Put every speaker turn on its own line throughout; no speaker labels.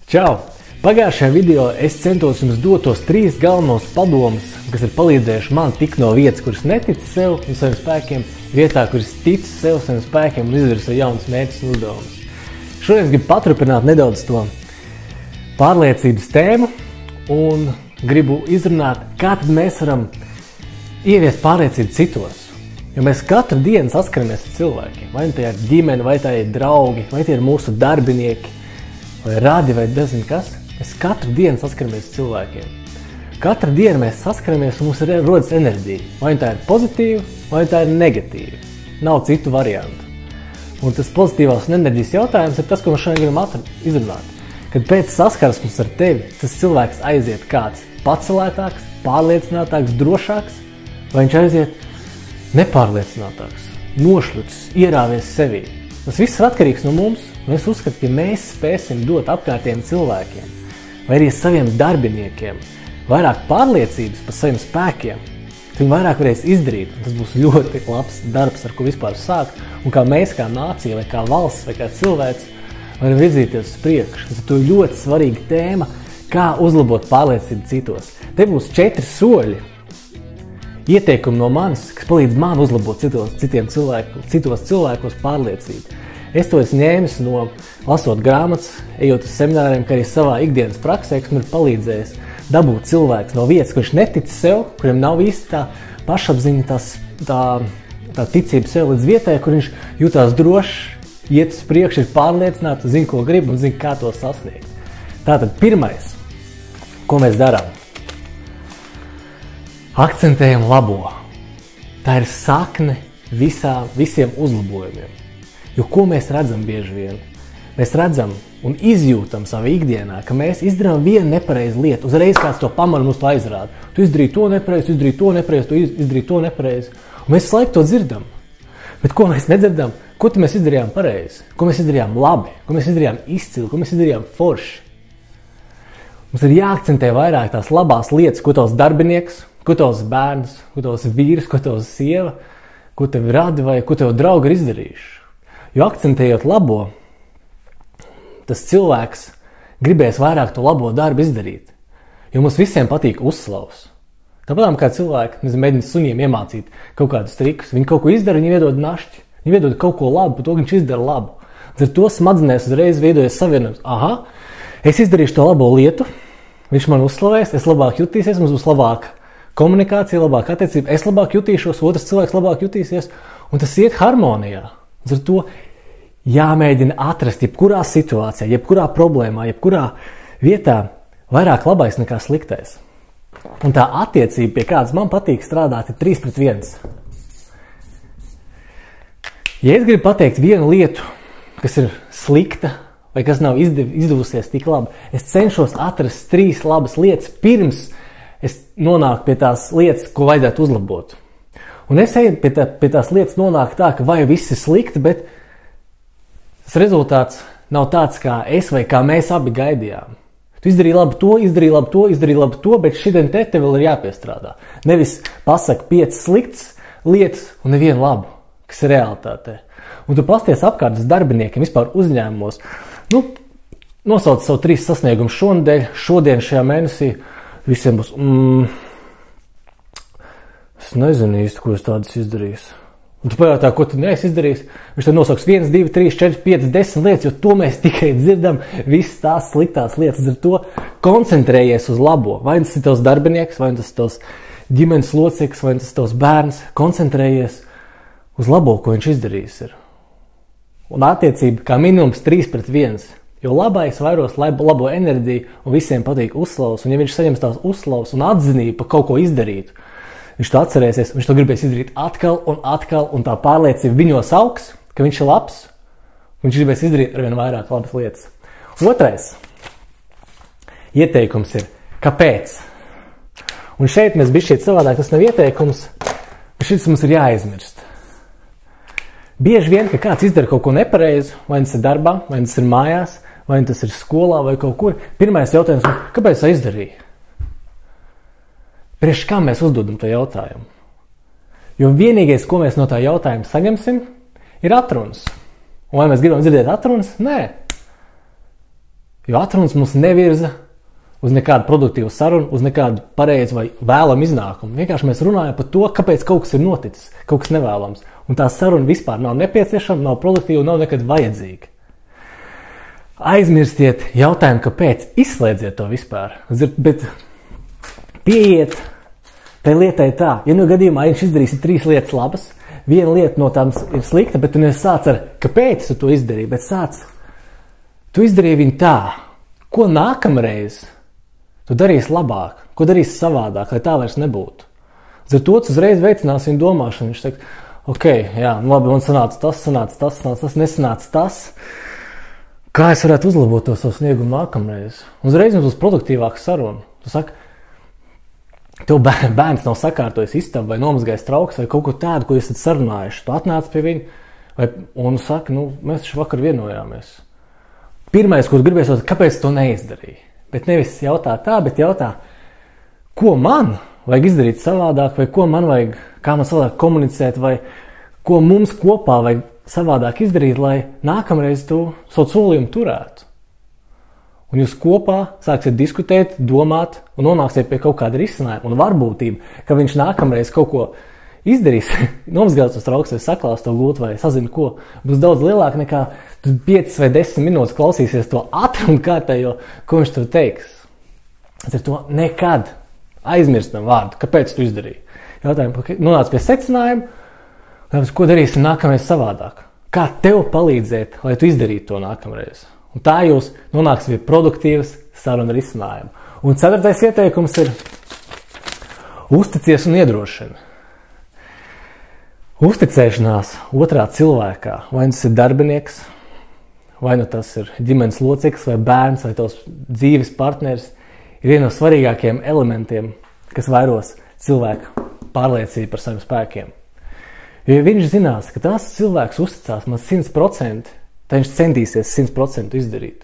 Čau! Pagājušajā video es centos jums dot tos 3 galvenos padomus, kas ir palīdzējuši man tikt no vietas, kuras netic sev un saviem spēkiem, vietā, kuras tic sev un saviem spēkiem un izvirza jaunas mērķus un uzdevumus. Šodien gribu paturpināt nedaudz to pārliecības tēmu un gribu izrunāt, kā tad mēs varam ieviest pārliecību citos. Jo mēs katru dienu saskaramies ar cilvēkiem, vai tā ir ģimene, vai tā ir draugi, vai tie ir mūsu darbinieki, vai radi, vai nezinu kas. Mēs katru dienu saskaramies ar cilvēkiem. Katru dienu mēs saskaramies un mums rodas enerģija. Vai tā ir pozitīva, vai tā ir negatīva. Nav citu variantu. Un tas pozitīvās un enerģijas jautājums ir tas, ko mēs šodien gribam izrunāt. Kad pēc saskarsmes ar tevi tas cilvēks aiziet kāds pacelētāks, pārliecinātāks, drošāks, vai viņš aiziet nepārliecinātāks, nošļucis, ierāvies sevī. Tas viss ir atkarīgs no mums. Un es uzskatu, ka mēs spēsim dot apkārtiem cilvēkiem, vai arī saviem darbiniekiem, vairāk pārliecības par saviem spēkiem, tad viņi vairāk varēs izdarīt. Un tas būs ļoti labs darbs, ar ko vispār sākt. Un kā mēs, kā nācija, vai kā valsts, vai kā cilvēks, varam virzīties uz priekšu. Tas ir ļoti svarīga tēma, kā uzlabot pārliecību citos. Te būs 4 soļi, ieteikumi no manis, kas palīdz man uzlabot citos cilvēkos pārliecību. Es to esmu ņēmis no lasot grāmatas, ejot uz semināriem, kā arī savā ikdienas praksē, kas man ir palīdzējis dabūt cilvēks no vietas, kurš netic sev, kuriem nav īsti tā pašapziņa, tā ticība sev līdz vietai, kur viņš jutās drošs, iet uz priekšu, ir pārliecināts, zina, ko grib un zina, kā to sasniegt. Tātad pirmais, ko mēs darām? Akcentējam labo. Tā ir sakne visiem uzlabojumiem. Jo ko mēs redzam bieži vien? Mēs redzam un izjūtam savā ikdienā, ka mēs izdarām vienu nepareizu lietu. Uzreiz kāds to pamana mums to aizrāda. Tu izdarīji to nepareizi, tu izdarīji to nepareizi, tu izdarīji to nepareizi. Un mēs visu laiku to dzirdam. Bet ko mēs nedzirdam? Ko tu mēs izdarījām pareizi? Ko mēs izdarījām labi? Ko mēs izdarījām izcili? Ko mēs izdarījām forši? Mums ir jāakcentē vairāk tās labās lietas, ko tavs darbinieks, ko tavs bērns, ko tavs vīrs, ko tavs sieva, ko tev radi vai ko tev draugi ir izdarījuši. Jo akcentējot labo, tas cilvēks gribēs vairāk to labo darbu izdarīt. Jo mums visiem patīk uzslavs. Tāpēc kā cilvēki mēģina suņiem iemācīt kaut kādus trikus. Viņi kaut ko izdara, viņi iedod našķi. Viņi iedod kaut ko labu, par to viņš izdara labu. Ar to smadzenēs uzreiz veidojas savienojums. Aha, es izdarīšu to labo lietu, viņš man uzslavēs, es labāk jutīsies, mums būs labāka komunikācija, labāka attiecība, es labāk jutīšos, otrs cilvēks labāk jutīsies, un tas iet harmonijā. Ar to jāmēģina atrast jebkurā situācijā, jebkurā problēmā, jebkurā vietā vairāk labais nekā sliktais. Un tā attiecība, pie kādas man patīk strādāt, ir 3-1. Ja es gribu pateikt vienu lietu, kas ir slikta vai kas nav izdevusies tik labi, es cenšos atrast 3 labas lietas, pirms es nonāku pie tās lietas, ko vajadzētu uzlabot. Un es eju pie tās lietas nonāk tā, ka vai viss ir slikti, bet tas rezultāts nav tāds, kā es vai kā mēs abi gaidījām. Tu izdarīji labi to, izdarīji labi to, bet šitien te vēl ir jāpiestrādā. Nevis pasaka 5 sliktas lietas un nevienu labu, kas ir realitātē. Un tu pasties apkārt uz darbiniekiem vispār uzņēmumos. Nosauc savu 3 sasniegumus šonadēļ, šodien šajā mēnesī. Visiem būs... Es nezinu īsti, ko es tādus izdarījis. Un tu pajautā, ko tu neesi izdarījis. Viņš te nosauks 1, 2, 3, 4, 5, 10 lietas, jo to mēs tikai dzirdam visas tās sliktās lietas. Ar to koncentrējies uz labo. Vai tas ir tavs darbinieks, vai tas ir tavs ģimenes loceklis, vai tas ir tavs bērns. Koncentrējies uz labo, ko viņš izdarījis ir. Un attiecība kā minimums 3-1. Jo labais vairos labo enerģiju un visiem patīk uzslavas. Un ja viņš saņems tās uzslavas un atzinību par kaut ko izdarītu, viņš to atcerēsies, viņš to gribēs izdarīt atkal, un tā pārliecība viņos augs, ka viņš ir labs, un viņš gribēs izdarīt arvien vairāk labas lietas. Otrais ieteikums ir, kāpēc? Un šeit mēs bišķiet savādāk, tas nav ieteikums, bet šis mums ir jāaizmirst. Bieži vien, ka kāds izdara kaut ko nepareizu, vai tas ir darbā, vai tas ir mājās, vai tas ir skolā, vai kaut kur, pirmais jautājums ir, kāpēc tā izdarīja? Priekš kā mēs uzdodam to jautājumu? Jo vienīgais, ko mēs no tā jautājuma saņemsim, ir atrunas. Un vai mēs gribam dzirdēt atrunas? Nē. Jo atrunas mums nevirza uz nekādu produktīvu sarunu, uz nekādu pareizu vai vēlamu iznākumu. Vienkārši mēs runājam par to, kāpēc kaut kas ir noticis, kaut kas nevēlams. Un tā saruna vispār nav nepieciešama, nav produktīva, nav nekad vajadzīga. Aizmirstiet jautājumu, kāpēc, izslēdziet to vispār. Bet pieiet tai lietai tā, ja no gadījumā viņš izdarīs 3 lietas labas, viena lieta no tām ir slikta, bet tu nesāc ar, kāpēc tu to izdarīji, bet tu izdarīji viņu tā, ko nākamreiz tu darīsi labāk, ko darīsi savādāk, lai tā vairs nebūtu. Ar to tu uzreiz veicinās viņu domāšanu. Viņš teikt, ok, jā, labi, man sanāca tas, nesanāca tas. Kā es varētu uzlabot to savu sniegumu nākamreiz? Uzreiz jums būs produktīvāka saruna. Tu saki, tev bērns nav sakārtojis istabu vai nomazgājis trauks vai kaut ko tādu, ko esat sarunājuši. Tu atnāc pie viņa un saki, mēs taču vakar vienojāmies. Pirmais, ko gribēs, kāpēc to neizdarīji? Bet nevis jautā tā, bet jautā, ko man vajag izdarīt savādāk, vai ko man vajag, kā man savādāk komunicēt, vai ko mums kopā vajag savādāk izdarīt, lai nākamreiz tu savu solījumu turētu. Un jūs kopā sāksiet diskutēt, domāt un nonāksiet pie kaut kāda risinājuma un varbūtība, ka viņš nākamreiz kaut ko izdarīs, nomazgās uz trauks vai saklās to gultu vai sazina ko, būs daudz lielāka nekā 5 vai 10 minūtes klausīsies to atrunu kārtējo, ko viņš tur teiks. Ar to nekad aizmirstam vārdu, kāpēc tu izdarīji. Jautājumu, nonāc pie secinājuma, ko darīsim nākamreiz savādāk. Kā tev palīdzēt, lai tu izdarītu to nākamreiz. Un tā jūs nonāks pie produktīvas saruna risinājuma. Un 4. ieteikums ir uzticies un iedrošina. Uzticēšanās otrā cilvēkā, vai tas ir darbinieks, vai tas ir ģimenes loceklis, vai bērns, vai tavs dzīves partneris, ir viena no svarīgākajiem elementiem, kas vairos cilvēku pārliecību par saviem spēkiem. Jo ja viņš zinās, ka tas cilvēks uzticās man 100%, tad viņš centīsies 100% izdarīt.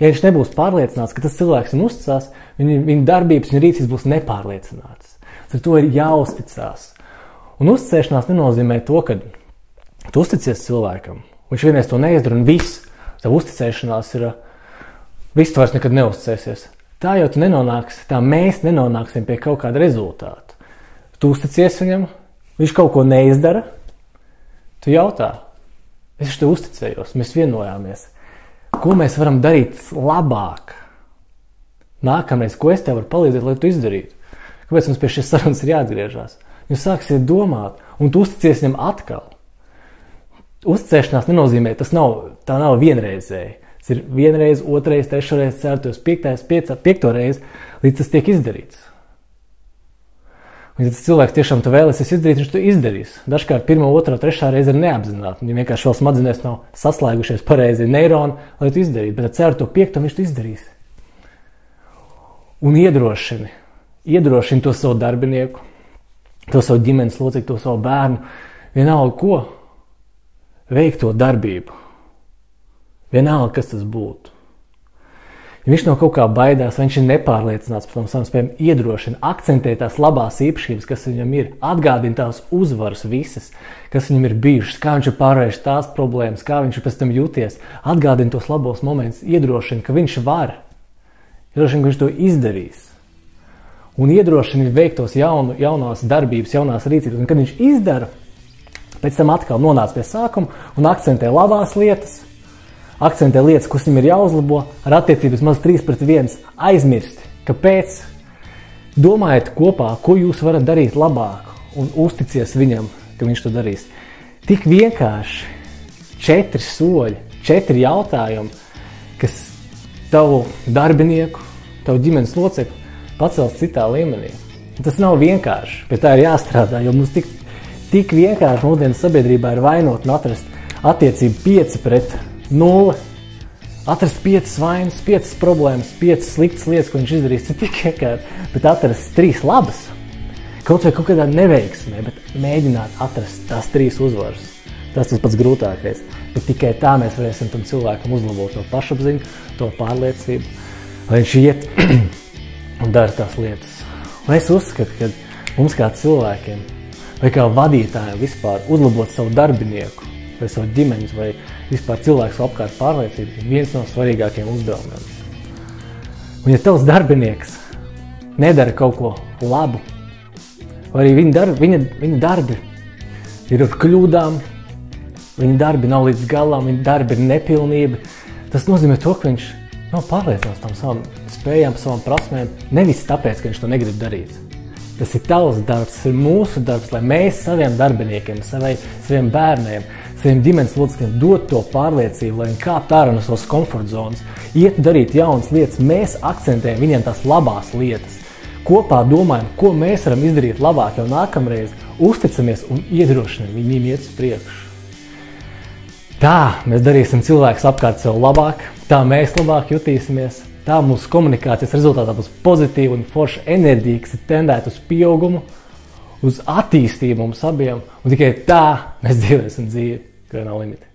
Ja viņš nebūs pārliecināts, ka tas cilvēks viņam uzticās, viņa darbības, viņa rīcības būs nepārliecinātas. Ar to ir jāuzticās. Un uzticēšanās nenozīmē to, ka tu uzticies cilvēkam, viņš vienreiz to neizdara un viss. Tev uzticēšanās ir, viss tu vairs nekad neuzticēsies. Tā jau tu nenonāksi, tā mēs nenonāksim pie kaut kāda rezultāta. Tu uzticies viņam, viņš kaut ko neizdara, tu jautā, es tev uzticējos, mēs vienojāmies. Ko mēs varam darīt labāk? Nākamreiz, ko es tev varu palīdzēt, lai tu izdarītu? Kāpēc mums pie šīs sarunas ir jāatgriežās? Jūs sāksiet domāt, un tu uzticies viņam atkal. Uzticēšanās nenozīmē, tā nav vienreizēji. Tas ir vienreiz, otrais, trešreiz, ceturtais, piekto reizi, līdz tas tiek izdarīts. Un ja tas cilvēks tiešām tu vēlēsies izdarīt, viņš to izdarīs. Dažkārt 1, 2, 3 reize ir neapzināti. Viņam vienkārši vēl smadzenēs nav saslēgušies pareizi neironi, lai tu izdarītu. Bet ar 4, 5 viņš to izdarīs. Un iedrošini to savu darbinieku, to savu ģimenes locekli, to savu bērnu, vienalga ko, veikt to darbību. Vienalga, kas tas būtu. Ja viņš no kaut kā baidās, vai viņš ir nepārliecināts par savām spējām, iedrošina, akcentē tās labās īpašības, kas viņam ir, atgādina tās uzvaras visas, kas viņam ir bijušas, kā viņš ir pārvarējis tās problēmas, kā viņš ir pēc tam jūties, atgādina tos labos momentus, iedrošina, ka viņš var, iedrošina, ka viņš to izdarīs. Un iedrošina veikt tos jaunās darbības, jaunās rīcības. Un kad viņš izdara, pēc tam atkal nonāc pie sākuma un akcentē labās lietas, akcentē lietas, kas viņam ir jāuzlabo, ar attiecības maz 3-1 aizmirst. Kāpēc? Domājiet kopā, ko jūs varat darīt labāk un uzticies viņam, ka viņš to darīs. Tik vienkārši 4 soļi, 4 jautājumi, kas tavu darbinieku, tavu ģimenes locekli pacels citā līmenī. Tas nav vienkārši, pie tā ir jāstrādā, jo mums tik vienkārši mūsdienu sabiedrībā ir vainot un atrast attiecību 5-0, atrast 5 vainas, 5 problēmas, 5 sliktas lietas, ko viņš izdarīs, ir tik vienkārši, bet atrast 3 labas, kaut vai kaut kādā neveiksmē, bet mēģināt atrast tās 3 uzvaras. Tas pats grūtākais, bet tikai tā mēs varēsim tam cilvēkam uzlabot to pašapziņu, to pārliecību, lai viņš iet un dara tās lietas. Un es uzskatu, ka mums kā cilvēkiem vai kā vadītājiem vispār uzlabot savu darbinieku vai savu ģimenes vai vispār cilvēku apkārt pārliecību ir viens no svarīgākajiem uzdevumiem. Un ja tavs darbinieks nedara kaut ko labu, vai arī viņa darbi ir ar kļūdām, viņa darbi nav līdz galam, viņa darbi ir nepilnība, tas nozīmē to, ka viņš nav pārliecināts tam savām spējām, savām prasmēm, nevis tāpēc, ka viņš to negrib darīt. Tas ir tavs darbs, tas ir mūsu darbs, lai mēs saviem darbiniekiem, saviem bērniem, saviem ģimenes locekļiem dot to pārliecību, lai viņi kāptu ārā no savas komforta zonas, iet darīt jaunas lietas, mēs akcentējam viņiem tās labās lietas. Kopā domājam, ko mēs varam izdarīt labāk jau nākamreiz, uzticamies un iedrošinam viņiem iet uz priekšu. Tā mēs darīsim cilvēkus apkārt sev labāk, tā mēs labāk jutīsimies, tā mūsu komunikācijas rezultātā būs pozitīva un forša enerģija, kas ir tendēta uz pieaugumu, uz attīstību mums abiem, un tikai tā mēs dzīvēsim dzīvi, kurai nav limiti.